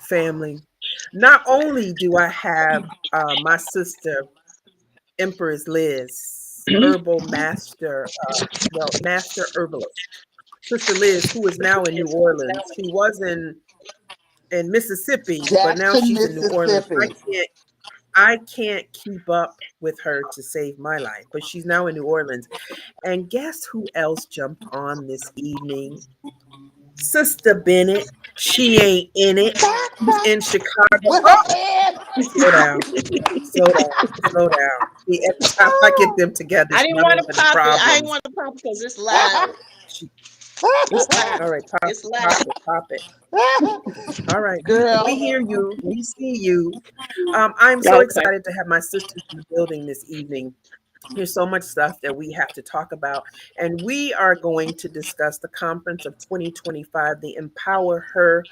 family. Not only do I have my sister, Empress Liz, herbal master, master herbalist, Sister Liz, who is now in New Orleans. She was in Mississippi, but now Jackson, she's in New Orleans. Mississippi. I can't keep up with her to save my life, but she's now in New Orleans. And guess who else jumped on this evening? Sister Bennett. She ain't in it. She's in Chicago. With Oh, her head. slow down. Slow down. Slow down. See, every time I get them together, I it's didn't one want of to the pop it. I didn't problems. want to pop it because it's loud. She, It's loud. all right, pop It's it, loud. pop it, pop it. All right, we Girl. hear you. We see you. I'm so Okay. excited to have my sisters in the building this evening. There's so much stuff that we have to talk about, and we are going to discuss the conference of 2025, the Empower Her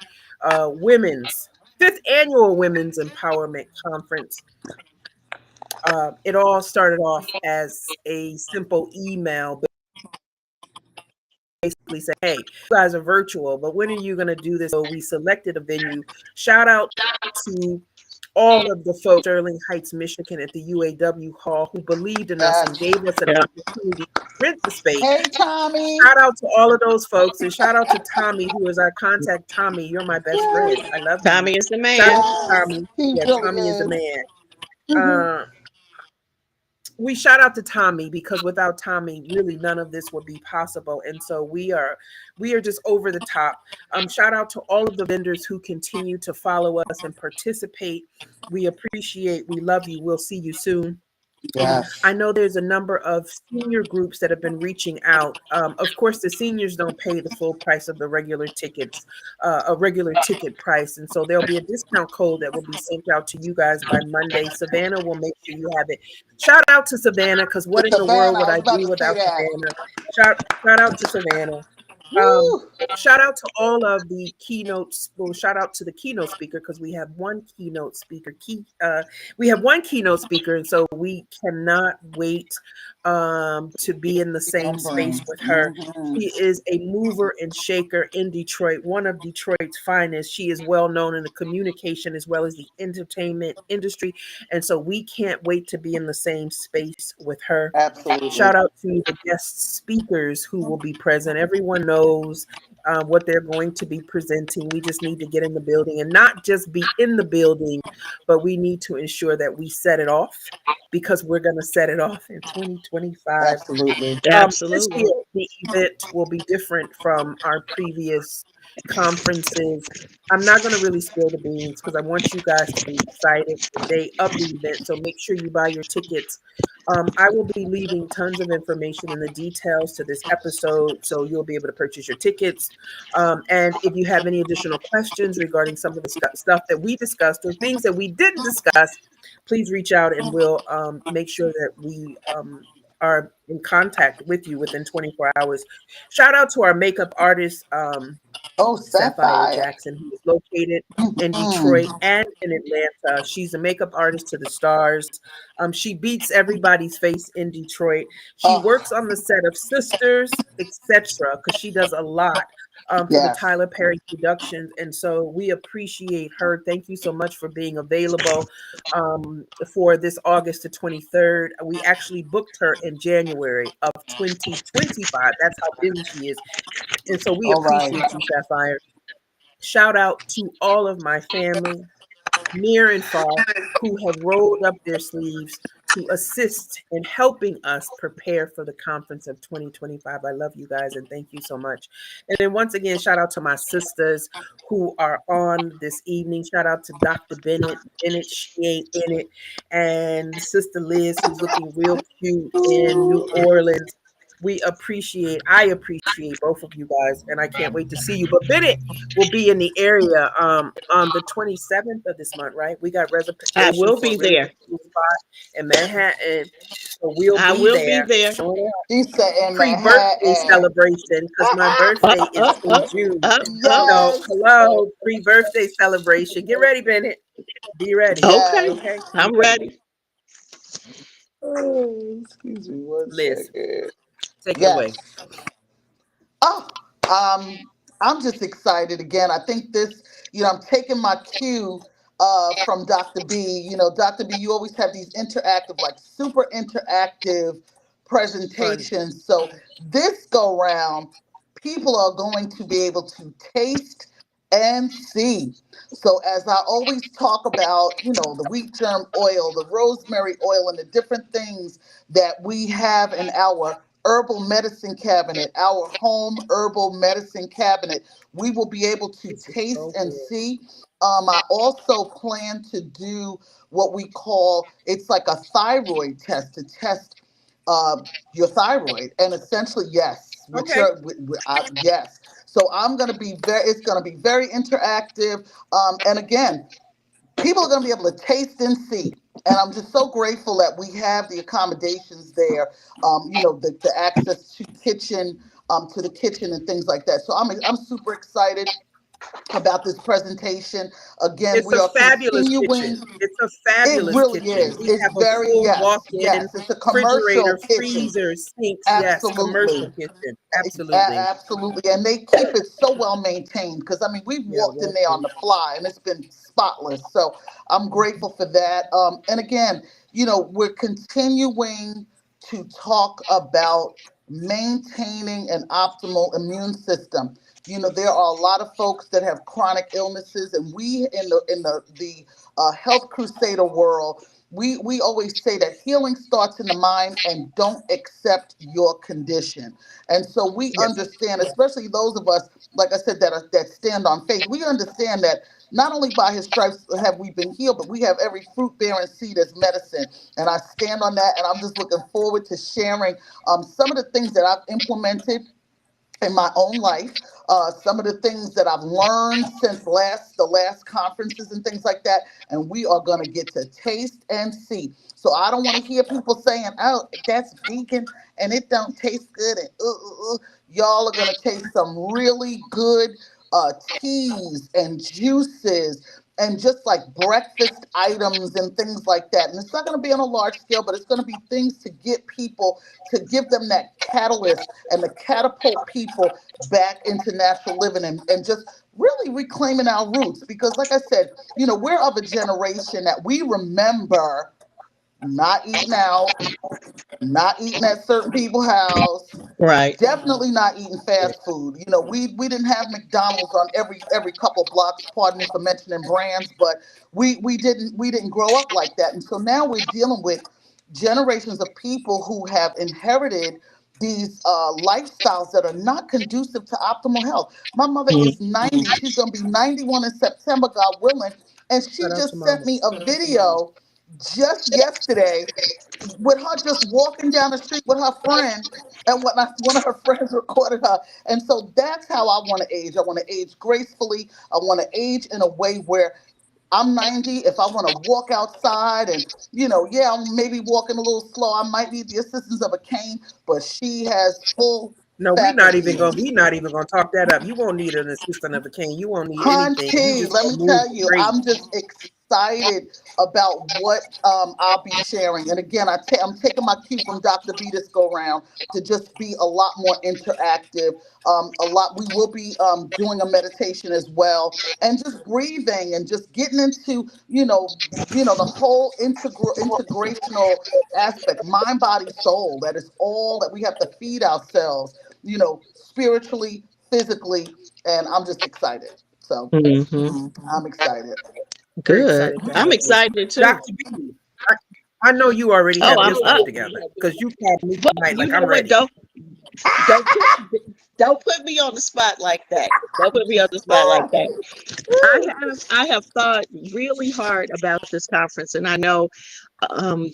Women's fifth annual Women's Empowerment Conference. It all started off as a simple email, basically say, hey, you guys are virtual, but when are you going to do this? So we selected a venue. Shout out to all of the folks, Sterling Heights, Michigan, at the UAW Hall, who believed in us and gave us an Yeah. opportunity to rent the space. Hey, Tommy. Shout out to all of those folks, and shout out to Tommy, who is our contact. Tommy, you're my best friend. I love you. Tommy is the Shout man. out to Tommy. He Yeah, really Tommy is the is. man. Mhm. We shout out to Tommy because without Tommy, really none of this would be possible. And so we are just over the top. Shout out to all of the vendors who continue to follow us and participate. We appreciate, we love you. We'll see you soon. Yes. I know there's a number of senior groups that have been reaching out. Of course, the seniors don't pay the full price of the regular tickets, a regular ticket price. And so there'll be a discount code that will be sent out to you guys by Monday. Savannah will make sure you have it. Shout out to Savannah, because what in the world Savannah, would I I was about do to say without that. Savannah? Shout out to Savannah. Um, Woo. Shout out to all of the keynotes. Well, shout out to the keynote speaker because we have one keynote speaker. We have one keynote speaker, and so we cannot wait to be in the same space with her. Mhm. She is a mover and shaker in Detroit, one of Detroit's finest. She is well known in the communication as well as the entertainment industry, and so we can't wait to be in the same space with her. Absolutely. Shout out to the guest speakers who will be present. Everyone knows what they're going to be presenting. We just need to get in the building and not just be in the building, but we need to ensure that we set it off because we're going to set it off in 2025. Absolutely. This Absolutely. year, the event will be different from our previous conferences. I'm not going to really spill the beans because I want you guys to be excited the day of the event. So make sure you buy your tickets. I will be leaving tons of information in the details to this episode, so you'll be able to purchase your tickets. And if you have any additional questions regarding some of the stuff that we discussed or things that we didn't discuss, please reach out and we'll make sure that we are in contact with you within 24 hours. Shout out to our makeup artist, Oh, Sapphire Sapphire. Jackson, who is located in Detroit Mhm. and in Atlanta. She's a makeup artist to the stars. She beats everybody's face in Detroit. She works Oh, on the set of Sisters, etc., because she does a lot for the yes. Tyler Perry Productions. And so we appreciate her. Thank you so much for being available for this August the 23rd. We actually booked her in January of 2025. That's how busy she is. And so we All right. appreciate you, Sapphire. Shout out to all of my family, near and far, who have rolled up their sleeves to assist in helping us prepare for the conference of 2025. I love you guys and thank you so much. And then once again, shout out to my sisters who are on this evening. Shout out to Dr. Bennett. Bennett, she ain't in it. And Sister Liz, who's looking real cute in New Orleans. I appreciate both of you guys, and I can't wait to see you. But Bennett will be in the area on the 27th of this month, right? We got I reservations will for a be really there. cool spot in Manhattan. So we'll I be will be there there. showing up. She said in Pre-birthday Manhattan. celebration because my birthday Up, is up, in up, June. up, up. So Yes. hello, pre-birthday celebration. Get ready, Bennett. Be ready. Okay. Yes. Okay, be I'm ready. ready. Oh, excuse me one Liz, second. take it away. Yes. Oh, um, I'm just excited again. I think this, I'm taking my cue from Dr. B. Dr. B, you always have these interactive, like super interactive Fun. presentations. So this go round, people are going to be able to taste and see. So as I always talk about, the wheat germ oil, the rosemary oil, and the different things that we have in our herbal medicine cabinet, our home herbal medicine cabinet, we will be able to This is taste so and good. see. I also plan to do what we call, it's like a thyroid test to test uh, your thyroid, and essentially, yes, Okay. yes. So it's going to be very interactive. And again, people are going to be able to taste and see. And I'm just so grateful that we have the accommodations there, the access to the kitchen and things like that. So I'm super excited about this presentation. Again, It's we a are fabulous kitchen. continuing. It's a It fabulous really kitchen. is. We It's have a very, full yes, walk-in yes. It's a commercial refrigerator, kitchen. freezer, sinks. Yes, commercial Absolutely. kitchen. Absolutely. Absolutely. And they keep it so well maintained because, I mean, we've Yeah, walked in well there on said. the fly and it's been spotless. So I'm grateful for that. And again, we're continuing to talk about maintaining an optimal immune system. There are a lot of folks that have chronic illnesses, and we in the health crusader world, we always say that healing starts in the mind, and don't accept your condition. And so we Yes. understand, especially those of us, like I said, that stand on faith. We understand that not only by His stripes have we been healed, but we have every fruit bearing seed as medicine. And I stand on that, and I'm just looking forward to sharing some of the things that I've implemented in my own life, some of the things that I've learned since the last conferences and things like that, and we are going to get to taste and see. So I don't want to hear people saying, "Oh, that's vegan and it don't taste good," and y'all are going to taste some really good teas and juices and just like breakfast items and things like that. And it's not going to be on a large scale, but it's going to be things to get people, to give them that catalyst and to catapult people back into natural living, and just really reclaiming our roots. Because, like I said, we're of a generation that we remember not eating out, not eating at certain people's house, Right. definitely not eating fast food. We didn't have McDonald's on every couple of blocks. Pardon me for mentioning brands, but we didn't grow up like that. And so now we're dealing with generations of people who have inherited these lifestyles that are not conducive to optimal health. My mother Mm. is 90. She's going to be 91 in September, God willing. And she Shout out to just sent mama. me a video just yesterday with her just walking down the street with her friend, and one of her friends recorded her. And so that's how I want to age. I want to age gracefully. I want to age in a way where I'm 90. If I want to walk outside and, yeah, I'm maybe walking a little slow, I might need the assistance of a cane, but she has full No, faculties. we not even gonna talk that up. You won't need an assistant of a cane. You won't need anything. You Hunty, just let gonna me move tell you, straight. I'm just excited about what I'll be sharing. And again, I'm taking my cue from Dr. B this go round to just be a lot more interactive. We will be doing a meditation as well, and just breathing and just getting into the whole integrational aspect, mind, body, soul. That is all that we have to feed ourselves, spiritually, physically, and I'm just excited. So Hmm. I'm excited. Very Good. excited to I'm have you. excited too. Dr. B, I know you already Oh, have I'm your stuff up. together because you called me But tonight you like know I'm what? ready. Don't put me on the spot like that. Don't put me on the spot like that. I have thought really hard about this conference, and I know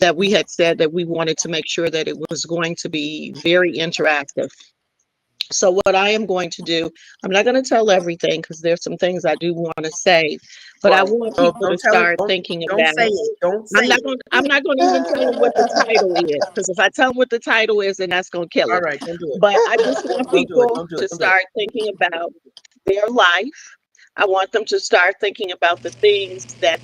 that we had said that we wanted to make sure that it was going to be very interactive. So what I am going to do, I'm not going to tell everything because there's some things I do want to say, but I Right. want Oh, people to don't tell it. start thinking Don't say about. it. Don't say I'm not it. going. I'm not going to even tell them what the title is, because if I tell them what the title is, then that's going to kill All it. right, don't do it. But I just want Don't do it. people Don't do it. to Don't do it. start thinking about their life. I want them to start thinking about the things that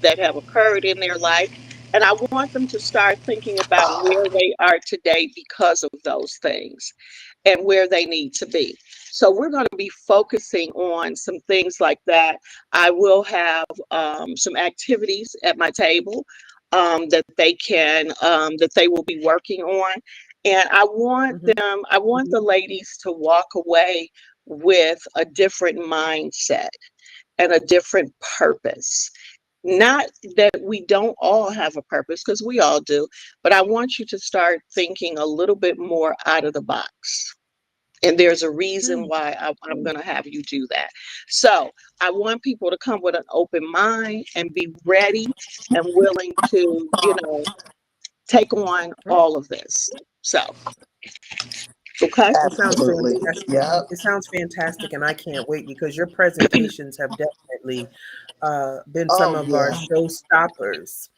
that have occurred in their life, and I want them to start thinking about where they are today because of those things and where they need to be. So we're going to be focusing on some things like that. I will have some activities at my table that they will be working on, and Mhm. I want the ladies to walk away with a different mindset and a different purpose. Not that we don't all have a purpose, because we all do, but I want you to start thinking a little bit more out of the box. And there's a reason Mm. why I'm going to have you do that. So I want people to come with an open mind and be ready and willing to, take on Mm. all of this. So, okay. It sounds Absolutely. fantastic. Yep. It sounds fantastic, and I can't wait because your presentations have definitely been some Oh of our yeah. showstoppers.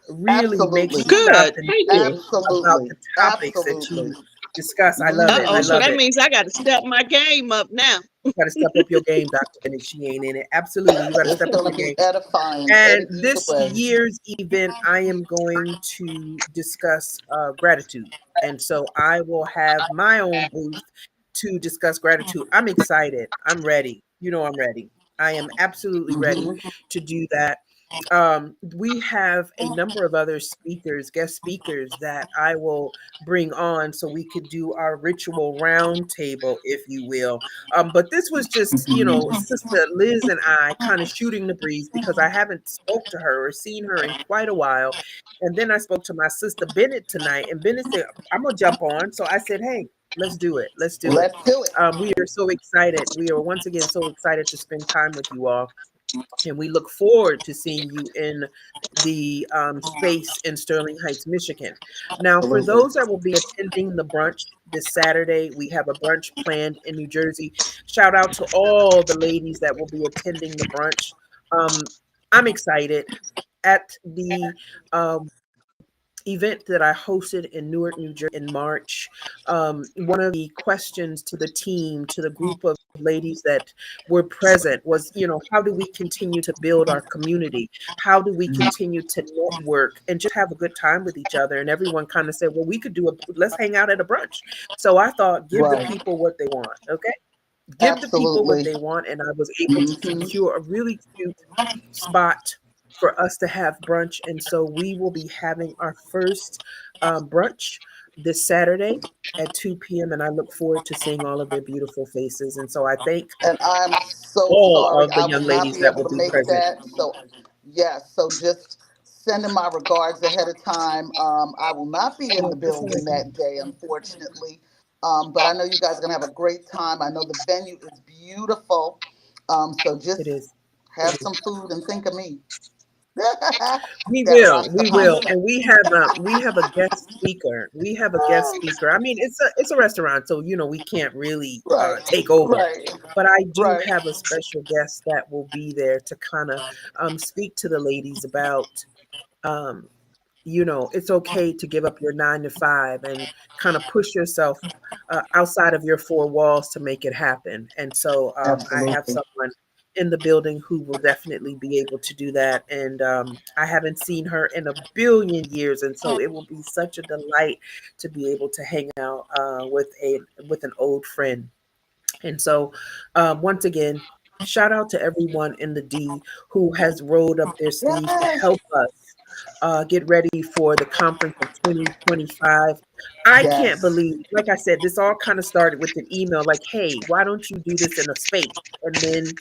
Really makes Absolutely. you stop Good. and Thank think you. about Absolutely. the topics that Absolutely. you discuss. I love it. I Uh-oh. So Hmm. love that it. means I got to step my game up now. You got to step up your game, Dr. Bennett. She ain't in it. Absolutely. You got to It's step up going your to be game. edifying And any either this way. year's event, I am going to discuss gratitude. And so I will have my own booth to discuss gratitude. I'm excited. I'm ready. You know, I'm ready. I am absolutely ready Hmm. to do that. We have a number of other speakers, guest speakers, that I will bring on so we could do our ritual roundtable, if you will. But this was just, Sister Liz and I kind of shooting the breeze because I haven't spoke to her or seen her in quite a while. And then I spoke to my sister Bennett tonight, and Bennett said, I'm gonna jump on. So I said, hey, let's do it. Let's do it. Let's do it. We are so excited. We are once again so excited to spend time with you all. And we look forward to seeing you in the space in Sterling Heights, Michigan. Now, for Absolutely. those that will be attending the brunch this Saturday, we have a brunch planned in New Jersey. Shout out to all the ladies that will be attending the brunch. I'm excited. At the event that I hosted in Newark, New Jersey in March, one of the questions to the team, to the group of ladies that were present was, how do we continue to build our community? How do we continue to network and just have a good time with each other? And everyone kind of said, well, we could let's hang out at a brunch. So I thought, give the Right. people what they want. Okay. Give the people what Absolutely. they want. And I was able to Hmm. secure a really cute spot for us to have brunch. And so we will be having our first brunch this Saturday at 2 p.m. And I look forward to seeing all of their beautiful faces. And so I thank And I'm so all sorry of the I young will not ladies be that able will to be make present. that. So, yes, so just sending my regards ahead of time. I will not be in Oh, the that's all building right. that day, unfortunately. But I know you guys are going to have a great time. I know the venue is beautiful. So It just is. It have is. some food and think of me. We That will, rasta we will, pasta. and we have a guest speaker. We have a guest speaker. I mean, it's a restaurant, so we can't really Right, take over. right, But I do right. have a special guest that will be there to kind of speak to the ladies about um, it's okay to give up your 9 to 5 and kind of push yourself outside of your 4 walls to make it happen. And so I have Absolutely. someone in the building who will definitely be able to do that. And I haven't seen her in a billion years. And so it will be such a delight to be able to hang out with an old friend. And so, once again, shout out to everyone in the D who has rolled up their sleeves to Yes, help us get ready for the conference of 2025. I can't yes, believe, like I said, this all kind of started with an email like, hey, why don't you do this in a space? And then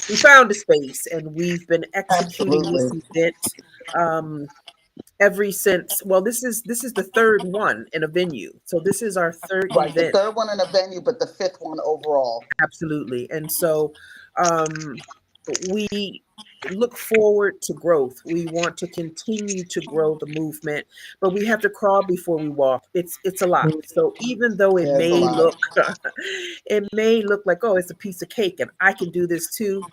we found a space and we've been executing this absolutely. event um, ever since. Well, this is the third one in a venue. So this is our third Right, the event. third one in a venue, but the fifth one overall. Absolutely. And so um, we look forward to growth. We want to continue to grow the movement, but we have to crawl before we walk. It's a lot. So even though it Yeah, it's a may lot. look it may look like, oh, it's a piece of cake and I can do this too,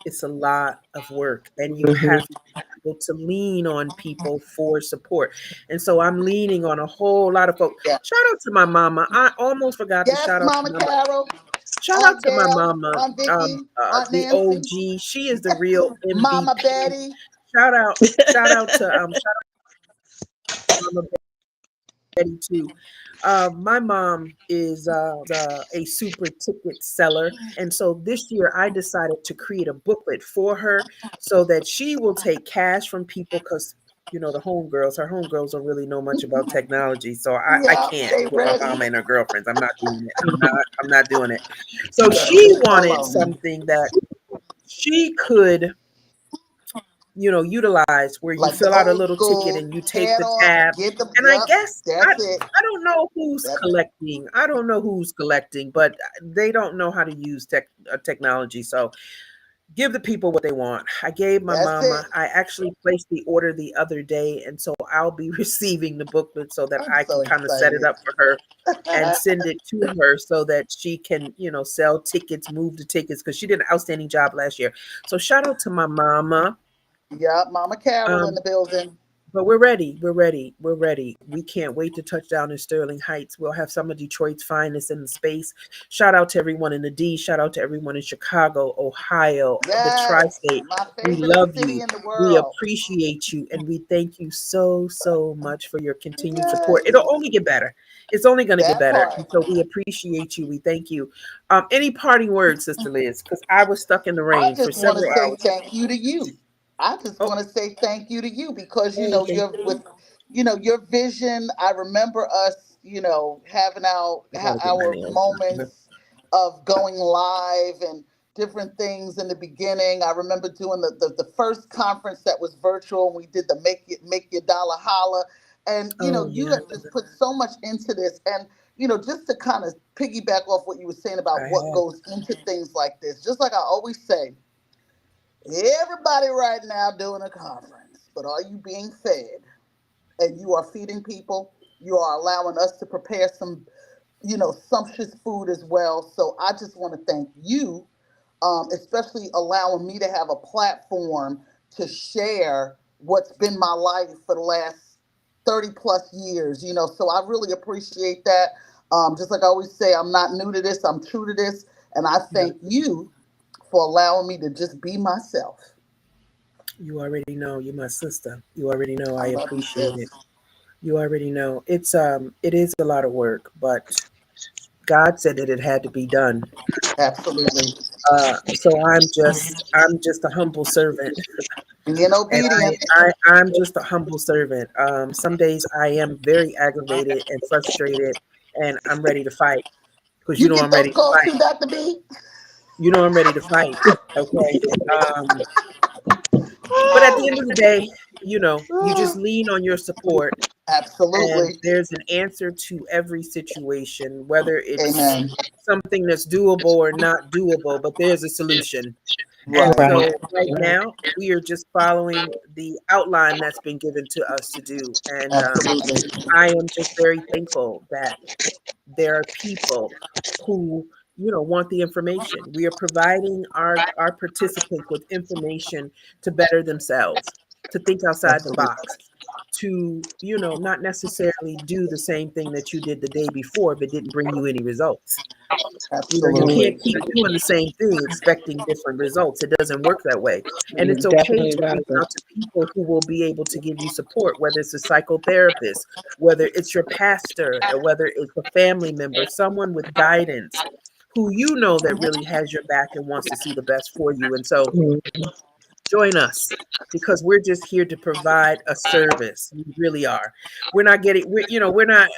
it's a lot of work and you Mhm. have to be able to lean on people for support. And so I'm leaning on a whole lot of folks. Yeah. Shout out to my mama. I almost forgot to Yes, shout out to Mama my mama. Carol, Shout out Aunt to my Gail, mama, Aunt Vicky, Aunt the Nancy, OG. She is the real Mama MVP. Betty. Shout out to Mama Betty too. My mom is a super ticket seller. And so this year I decided to create a booklet for her so that she will take cash from people because, you know, her homegirls don't really know much about technology. So I Yeah, can't they with my ready. mama and her girlfriends. I'm not doing it. I'm not doing it. So Yeah, she leave her wanted alone. something that she could, you know, utilize where you Like the fill out a old little ticket school, and you take head the off, tab. get the, And I yep, guess that's it. I don't know who's That, collecting. I don't know who's collecting, but they don't know how to use technology. So give the people what they want. I gave my that's it. mama. I actually placed the order the other day, and so I'll be receiving the booklet so that I'm I so can kind of set it excited. up for her and send it to her so that she can, you know, sell tickets, move the tickets because she did an outstanding job last year. So shout out to my mama. Yep, Mama Carol in Um, the building. but we're ready. We're ready. We're ready. We can't wait to touch down in Sterling Heights. We'll have some of Detroit's finest in the space. Shout out to everyone in the D. Shout out to everyone in Chicago, Ohio, the Yes, tri-state. my We favorite love city you. in the We world. appreciate you. And we thank you so, so much for your continued support. Yes, It'll only get better. It's only going to get that better. part. And so we appreciate you. We thank you. Any parting words, Sister Liz? Because I was stuck in the I rain for just want to several say hours. thank you to you. I just Oh, want to say thank you to you because hey, thank you're with you. your vision. I remember us having I got to get my our nails done. moments of going live and different things in the beginning. I remember doing the first conference that was virtual, and we did the make your dollar holla. And Oh, you yeah, I have just remember. put so much into this. And just to kind of piggyback off what you were saying I about what have. goes into things like this, just like I always say, everybody right now doing a conference, but are you being fed? And you are feeding people. You are allowing us to prepare some, sumptuous food as well. So I just want to thank you, especially allowing me to have a platform to share what's been my life for the last 30 plus years. So I really appreciate that. Just like I always say, I'm not new to this, I'm true to this. And I Yeah, thank you for allowing me to just be myself. you already know. You're my sister. You already know. I I love you, appreciate sis. it. You already know. It is a lot of work, but God said that it had to be done. Absolutely. So I'm just a humble servant, Being and obedient. I'm just a humble servant. Some days I am very aggravated and frustrated, and I'm ready to fight because you You know get I'm those ready to calls fight. too, Dr. B? You know I'm ready to fight. Okay. But at the end of the day, you know, you just lean on your support. And Absolutely. there's an answer to every situation, whether it's Amen. something that's doable or not doable, but there's a solution. And Right. Right. so right now, we are just following the outline that's been given to us to do. And Absolutely. I am just very thankful that there are people who, you know, want the information. We are providing our participants with information to better themselves, to think outside the Absolutely. box, to, you know, not necessarily do the same thing that you did the day before if it didn't bring you any results. You know, you Absolutely. can't keep doing the same thing expecting different results. It doesn't work that way. And You're it's okay definitely to right. reach out to people who will be able to give you support, whether it's a psychotherapist, whether it's your pastor, or whether it's a family member, someone with guidance who you know that really has your back and wants to see the best for you. And so Mhm. join us because we're just here to provide a service. We really are. We're not getting, we're not,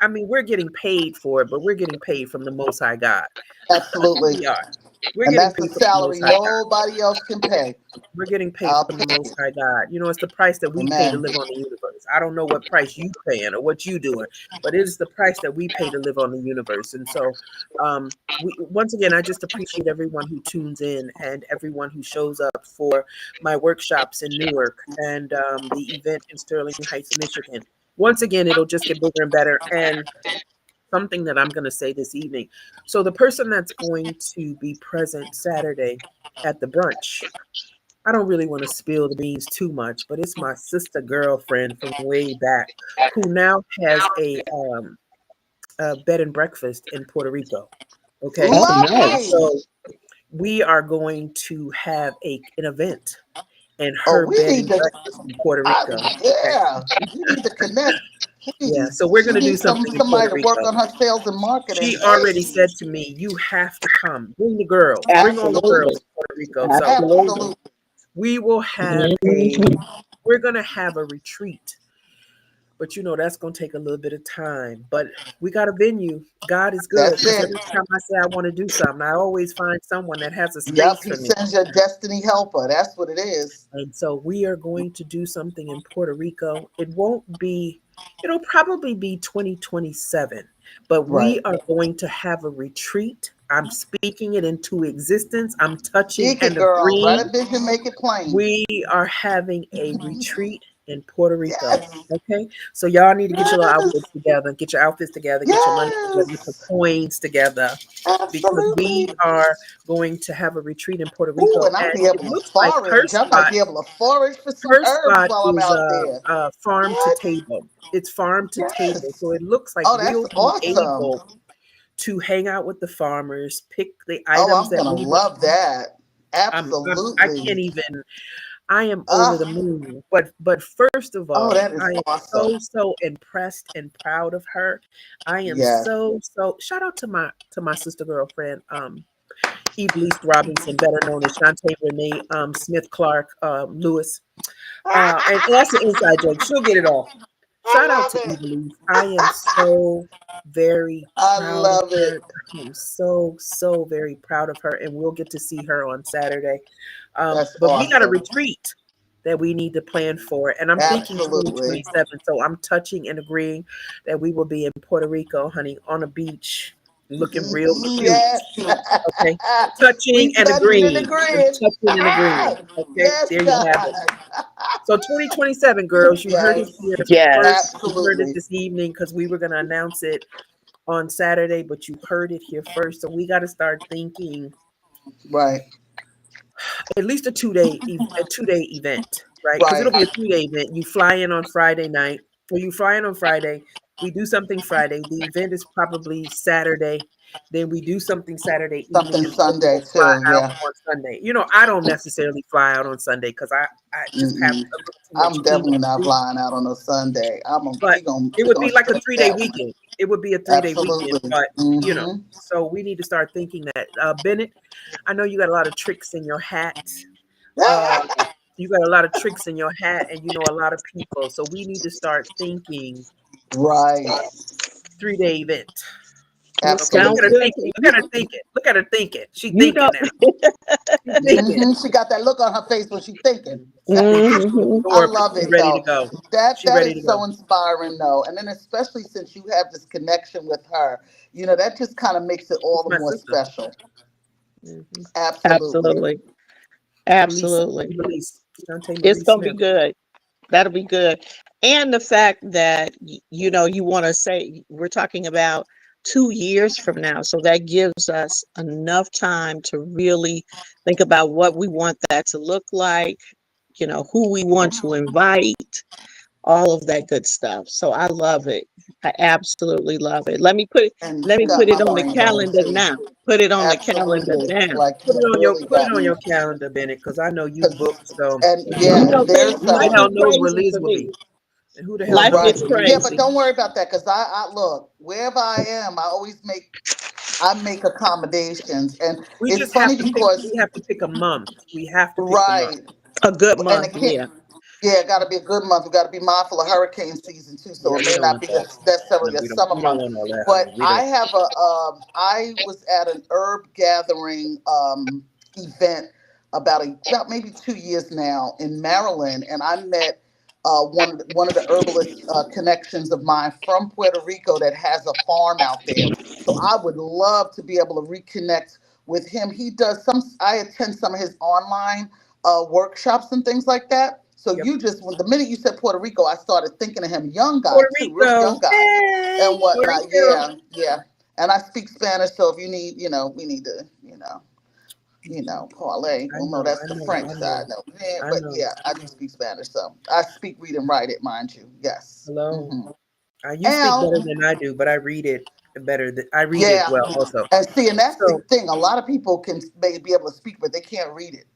I mean, we're getting paid for it, but we're getting paid from the Most High God. Absolutely. We are. We're And getting that's a paid from the Most salary High God. nobody else can pay. We're getting paid I'll from the take Most it. High God. You know, it's the price that we pay to Amen. live on the universe. I don't know what price you paying or what you doing, but it is the price that we pay to live on the universe. And so, once again, I just appreciate everyone who tunes in and everyone who shows up for my workshops in Newark and the event in Sterling Heights, Michigan. Once again, it'll just get bigger and better. And something that I'm going to say this evening. So, the person that's going to be present Saturday at the brunch, I don't really want to spill the beans too much, but it's my sister girlfriend from way back who now has a bed and breakfast in Puerto Rico. Okay. Oh, Lovely. nice. So we are going to have an event in Oh, her we bed need and to, breakfast in Puerto Rico. Okay. yeah, we need to connect. Yeah, Please. so we're She going to do needs something in somebody Puerto to work Rico. on her sales and marketing. She already said to me, "You have to come. Bring the girls. Bring all the girls Absolutely. to Puerto Rico." So Absolutely. Absolutely. we will have Mhm. we're going to have a retreat, but that's going to take a little bit of time. But we got a venue. God is good, That's because it. every time I say I want to do something, I always find someone that has a Yep. space He for me. sends your destiny helper. That's what it is. And so we are going to do something in Puerto Rico. It won't be, it'll probably be 2027, but Right. we are going to have a retreat. I'm speaking it into existence. I'm touching Speak it, and girl. Write agreeing. a vision, make it plain. We are having a retreat in Puerto Rico. Yes. Okay. So y'all need to get your little outfits Yes. together, get your outfits together, get your money together, get your Yes. coins together, because we Absolutely. are going to have a retreat in Puerto Ooh, Rico. and I'll And be it able to looks like forage. I might be able to forage for some her herbs spot while I'm is out there. farm to What? table. It's farm to table. Yes. So it looks like Oh, that's we'll be awesome. able to hang out with the farmers, pick the Oh, items I'm that gonna we want. love that. I can't Absolutely. even, I am over the Ah, moon. But first of oh, all, that is I am awesome. so impressed and proud of her. I am Yes. so shout out to my sister girlfriend, Evelise Robinson, better known as Shantae Renee Smith Clark Lewis. And that's an inside joke. She'll get it all. I Shout out to love it. Evelise. I am so very I proud of love her. it. I am so very proud of her, and we'll get to see her on Saturday. That's But we got a awesome. retreat that we need to plan for, and I'm thinking Absolutely. 2027. So I'm touching and agreeing that we will be in Puerto Rico, honey, on a beach, looking real cute. Yes. Okay, We touching and touching and agreeing. I'm agreeing. touching and agreeing. Okay, Yes, there you have it. God. So 2027, girls, you heard it Yes. here Yes. first. You heard it Absolutely. this evening because we were going to announce it on Saturday, but you heard it here first. So we got to start thinking Right. at least a 2-day event, right? Because it'll Right. be a 3-day event. You fly in on Friday night, or you fly in on Friday. We do something Friday. The event is probably Saturday. Then we do something Saturday evening, Something and then Sunday we'll fly too. out Yeah. on Sunday. I don't necessarily fly out on Sunday because I just have Mm-mm. a little too much I'm cleaning definitely to not do. flying out on a Sunday. But it We would gonna be like a stretch 3-day that one. weekend. It would be a 3-day weekend. Absolutely. But Hmm. so we need to start thinking that. Bennett, I know you got a lot of tricks in your hat. Uh, you got a lot of tricks in your hat, and you know a lot of people. So we need to start thinking Right. 3-day event. It Okay, look sounds at her Absolutely. good to thinking. Look me. at her thinking. Look at her thinking. She You thinking know. now. She's thinking. She got that look on her face when she's thinking. She's thinking. She's Mhm. I absorbing. love She's it ready to though. go. That She that ready is to so go. inspiring though. And then especially since you have this connection with her, that just kind of makes it all It's the my more sister. special. Mm-hmm. Absolutely. Absolutely. Elise, Absolutely. Elise, Shantae It's Marie gonna be Smith. good. That'll be good. And the fact that you want to say we're talking about 2 years from now, so that gives us enough time to really think about what we want that to look like, who we want to invite, all of that good stuff. So I love it. I absolutely love it. And Let you me got put my it on the brain going calendar too. now. Put it on the calendar Absolutely. now. Like you really Put it got on me. your calendar, Bennett, because I know you 'Cause- booked. So And You yeah, know, and there's who the life hell is knows where crazy Liz for will me. be? And who the hell Life knows right. gets where Liz Yeah, will but crazy. be? don't worry about that because I look wherever I am, I make accommodations, and We it's just have funny to pick. because We have to pick a month. We have to pick the month. right, A good and month, it can't. yeah. Yeah, it got to be a good month. We got to be mindful of hurricane season too, so Yeah, it we may don't not want be that. No, necessarily a we don't. summer We don't month. want all that, honey. But We don't. I was at an herb gathering event about maybe 2 years now in Maryland, and I met one of the herbalist connections of mine from Puerto Rico that has a farm out there. So I would love to be able to reconnect with him. He does some. I attend some of his online workshops and things like that. So Yep. when the minute you said Puerto Rico, I started thinking of him, young guy Puerto too, real young Rico. guy Hey, and Puerto whatnot. Rico. Yeah, yeah. And I speak Spanish, so if you need, we need to, parlay. I Well, no, know. that's I the know. French I side. know. No, yeah, I but know. yeah, I do speak Spanish, so I speak, read, and write it, mind you. Yes. Hello. You speak better And than I do, but I read it better. I read it yeah, well, also. and see, and that's the So thing. A lot of people can be able to speak, but they can't read it.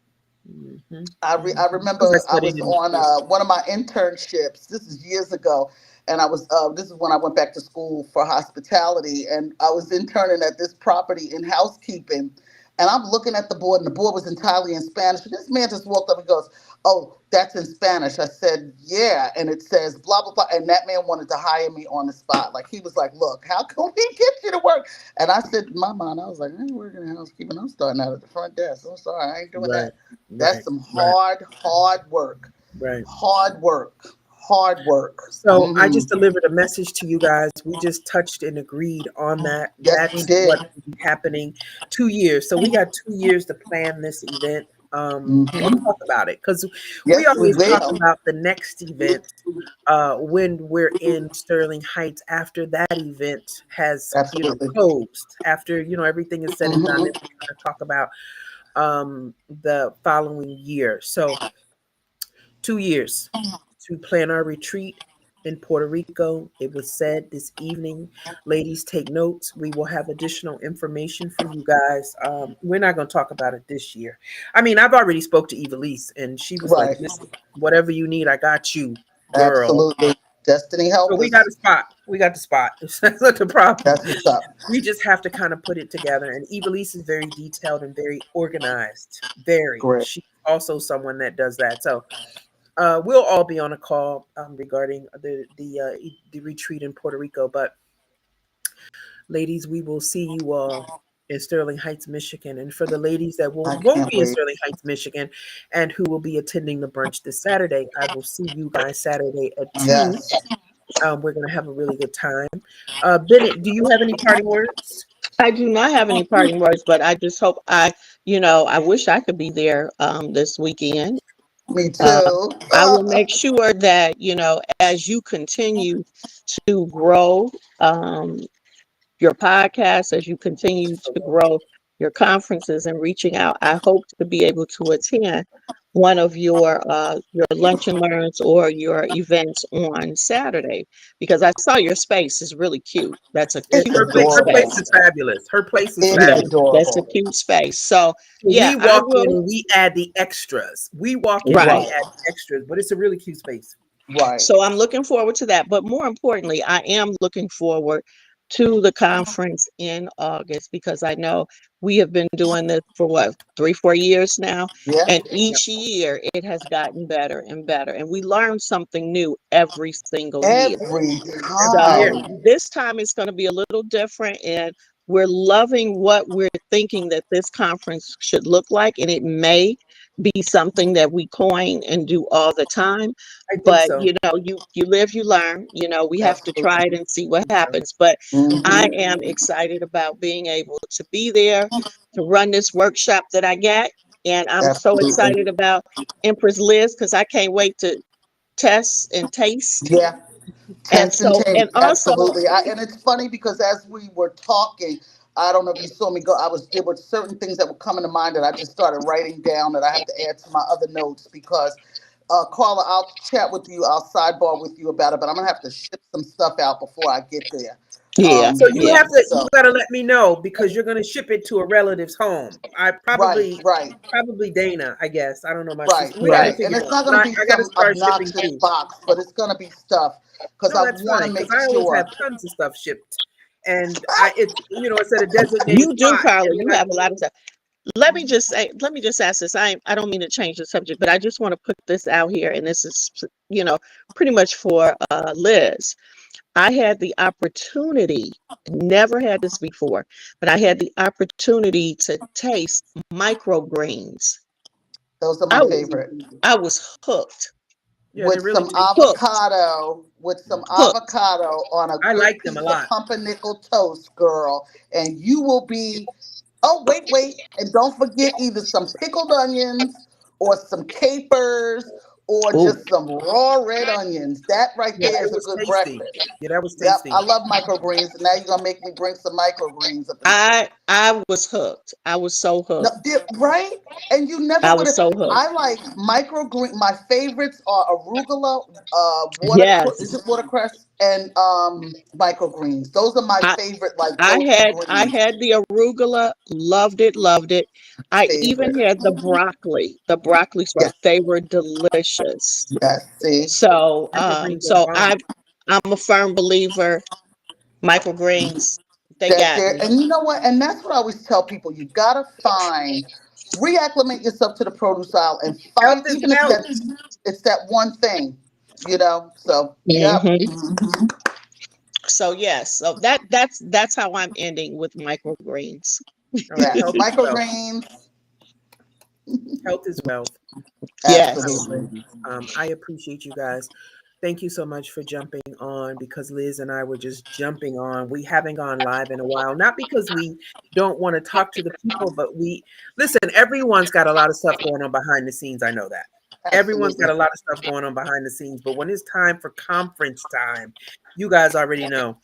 Mm-hmm. I remember Because I I studied was in the on schools. one of my internships. This is years ago, and I was this is when I went back to school for hospitality, and I was interning at this property in housekeeping, and I'm looking at the board, and the board was entirely in Spanish. And this man just walked up and goes, "Oh, that's in Spanish." I said, "Yeah," and it says blah blah blah, and that man wanted to hire me on the spot. Like he was like, "Look, how can we get you to work?" And I said, in my mind, I was like, "I ain't working in housekeeping. I'm starting out at the front desk. I'm sorry, I ain't doing Right, that." That's right, some right, hard work. right. Hard work. Hard work. So I Hmm. just delivered a message to you guys. We just touched and agreed on that. Yes, we That's did. what will be happening 2 years. So we got 2 years to plan this event. We'll Hmm. talk about it because we Yes, we always talk will. about the next event when we're in Sterling Heights after that event has, Absolutely. closed, after, everything is said and done. Then Hmm. we're going to talk about the following year. So 2 years to plan our retreat in Puerto Rico. It was said this evening, ladies, take notes. We will have additional information for you guys. We're not going to talk about it this year. I mean, I've already spoke to Evelise, and she was like, Right. "Listen, whatever you need, I got you, girl." Absolutely. Destiny So help we got us. a spot. We got the spot. That's not the problem. That's what's up. We just have to kind of put it together. And Evelise is very detailed and very organized. Very. Great. She's also someone that does that. So we'll all be on a call regarding the retreat in Puerto Rico. But ladies, we will see you all in Sterling Heights, Michigan. And for the ladies that I won't can't be in wait. Sterling Heights, Michigan, and who will be attending the brunch this Saturday, I will see you guys Saturday at 2. Yes. We're going to have a really good time. Bennett, do you have any parting words? I do not have any parting words, but I just hope I wish I could be there this weekend. Me Uh, too. I will make sure that, as you continue to grow your podcast, as you continue to grow your conferences and reaching out, I hope to be able to attend one of your lunch and learns or your events on Saturday, because I saw your space is really cute. That's a It's cute, Her cute place, her place adorable. space. is fabulous. Her place is It's Yeah, fabulous. that's a adorable. cute space. So We yeah, I walk in will. and we add the extras. We walk in and we Right. Right. add the extras, but it's a really cute space. Right. So I'm looking forward to that. But more importantly, I am looking forward to the conference in August, because I know we have been doing this for what, 3, 4 years now. Yeah. And Yep. each year it has gotten better and better. And we learn something new every single year. Every Every year. So time. this time it's going to be a little different, and we're loving what we're thinking that this conference should look like. And it may be something that we coin and do all the time. I think But so. you live, you learn. We have to try it Absolutely. and see what happens. But I Hmm. am excited about being able to be there to run this workshop that I got. And I'm so Absolutely. excited about Empress Liz, because I can't wait to test and taste. Yeah. And Test and so, and taste, also, absolutely. And it's funny because as we were talking, I don't know if you saw me go. There were certain things that were coming to mind that I just started writing down that I have to add to my other notes because, Carla, I'll chat with you. I'll sidebar with you about it, but I'm gonna have to ship some stuff out before I get there. yeah, So you yeah. you So gotta let me know because you're gonna ship it to a relative's home. I right, right. probably Dana, I guess. I don't know my Right, sister. We gotta right. Right. figure And it it's out. not But going to I, be I gotta some start shipping obnoxious too. box, but it's going to be stuff because No, I that's want fine to because make I always have sure. tons of stuff shipped. And it's at a designated You do, spot. Carla. And You then have a lot of stuff. Let me just ask this. I don't mean to change the subject, but I just want to put this out here, and this is, pretty much for Liz. I had the opportunity, never had this before, but I had the opportunity to taste microgreens. Those are my I was, favorite. I was hooked, yeah, they're With really some tasty. hooked, hooked. avocado on a I good like them a piece of lot. pumpernickel toast, girl, and you will be. Oh, wait, and don't forget either some pickled onions or some capers or Ooh. just some raw red onions. That right Yeah, there it is a was good tasty. breakfast. Yeah, that was Yep, tasty. I love microgreens, and now you're gonna make me bring some microgreens up in. I was hooked. I was so No, hooked. right? And you never I would was have. so hooked. I like microgreen. My favorites are arugula, is Yes. it watercress, and microgreens. Those are my I favorite, like I go-to had I greens. had the arugula, loved it, loved it. I even Favorite. had the broccoli. The broccolis Yes, they were delicious. yes. See, So Microgreens are so bomb. I'm a firm believer. Microgreens, they that got there, me. and you know what? And that's what I always tell people. You gotta find, reacclimate yourself to the produce aisle, and Health find, is even if wealth. it's that one thing, you know. So, yep. Hmm. Mhm. So yes, so that's how I'm ending with microgreens. All right, Yes, health is wealth. microgreens. Health is wealth. All right, Yes. Absolutely. ladies. I appreciate you guys. Thank you so much for jumping on because Liz and I were just jumping on. We haven't gone live in a while, not because we don't want to talk to the people, but we listen, everyone's got a lot of stuff going on behind the scenes. I know that. Everyone's got Absolutely. a lot of stuff going on behind the scenes, but when it's time for conference time, you guys already know.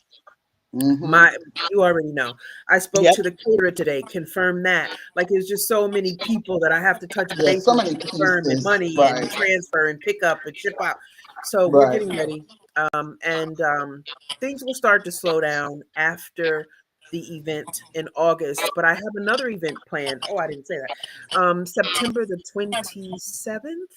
Hmm. My You already know. I spoke Yep. to the caterer today, confirm that. Like it's just so many people that I have to touch There's base so with many to confirm and pieces. money and Right. transfer and pick up and ship out. So we're Right. getting ready. And things will start to slow down after the event in August. But I have another event planned. Oh, I didn't say that. September the 27th.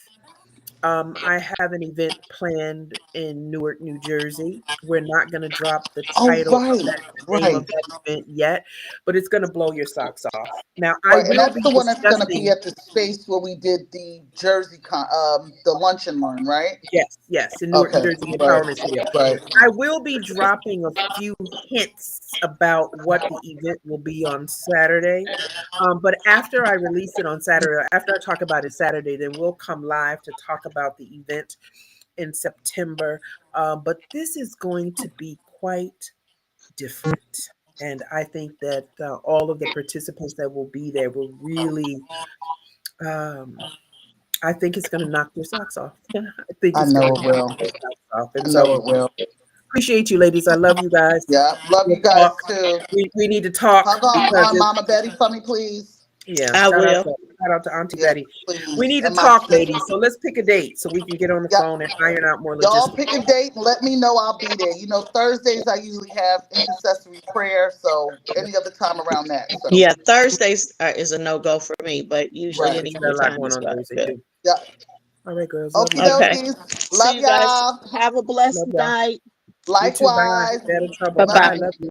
I have an event planned in Newark, New Jersey. We're not going to drop the Oh, title of right. that, the name Right. of that event yet, but it's going to blow your socks off. Now, I Right. And will that's be the one that's gonna be discussing. at the space where we did the the lunch and learn, right? Yes, yes, in Newark, New Okay. Jersey, the Right. Empowerment Studio. Right. I will be dropping a few hints about what the event will be on Saturday. But after I release it on Saturday, after I talk about it Saturday, then we'll come live to talk about the event in September. But this is going to be quite different. And I think that all of the participants that will be there will really, um, I think it's going to knock your socks off. I think I it's going know to it knock will. your socks off. I And know so it will. appreciate you, ladies. I love you guys. Yeah. Love We'll you guys talk. too. We need to talk Hug on, because it's, Mama Betty for me, please. yeah, I will. shout out to Auntie Yeah, Betty. We please. need to And my talk, sister. ladies. So let's pick a date so we can get on the Yep. phone and iron out more Y'all logistics. pick a date and let me know. I'll be there. You know, Thursdays I usually have intercessory prayer, so any other time around that. So, Yeah, Thursdays is a no go for me, but usually right. any Got other a lot time going is on Thursday good. too. Yep. All right, girls. Love you Okie guys. Okay. dokies. See Love you guys. y'all. Have a blessed Love y'all. night. You too. Bye. Likewise. Stay out of trouble. Bye Love Bye. bye. you. Love you.